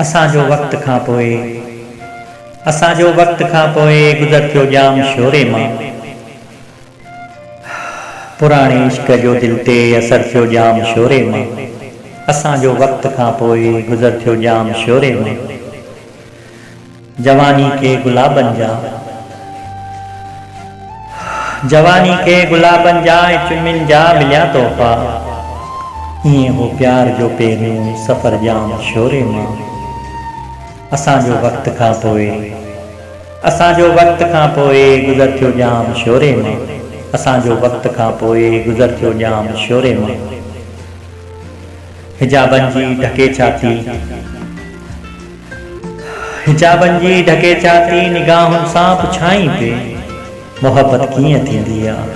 असांजो वक्त खां पोइ गुज़र थियो जाम शोरे मां। पुराणे इश्क जो दिल ते असर थियो जाम शोरे मां। असांजो वक्त खां पोइ गुज़र थियो जाम शोरे मां। जवानी के गुलाबन जा चुनमिन जा मिलिया तोहफा। ईअं हो प्यार जो पहिरियों सफ़र जाम शोरे मां। असांजो वक्त खां पोइ गुज़र थियो जाम शोरे मां। असांजो वक्त खां पोइ गुज़र थियो जाम शोरे मां। हिजाबन जी ढके छाती निगाहुनि सां पुछाई पे मोहब्बत कीअं थींदी आहे।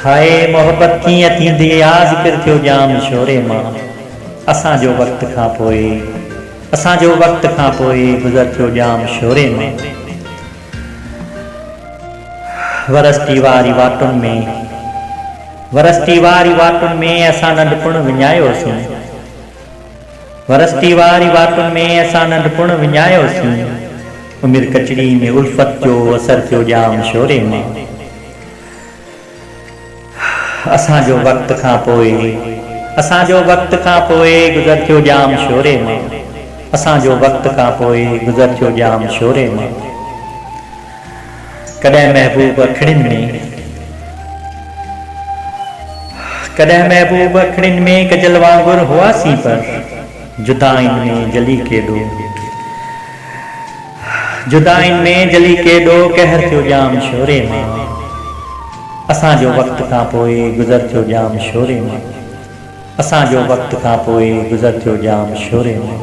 हाय मोहब्बत कीअं थींदी आहे ज़िक्र थियो जाम शोरे मां। असांजो वक्त खां पोइ गुज़र थियो जाम शोरे मां। वरस्ती वारी वाटुनि में असां नंढपुण विञायोसीं। उमिरि कचड़ी में उल्फत जो असर थियो जाम शोरे मां। असांजो वक्त खां पोइ गुज़र थियो जाम शोरे मां। असांजो वक्त खां पोइ गुज़र थियो जाम शोरे मां। कॾहिं महबूब अखिड़िन में कजल वांगुर हुआसीं पर जुदाइन में जली केॾो कहर थियो जाम शोरे मां। असांजो वक्त खां पोइ गुज़र थियो जाम शोरे मां। असांजो वक्त खां पोइ गुज़र थियो जाम शोरे मां।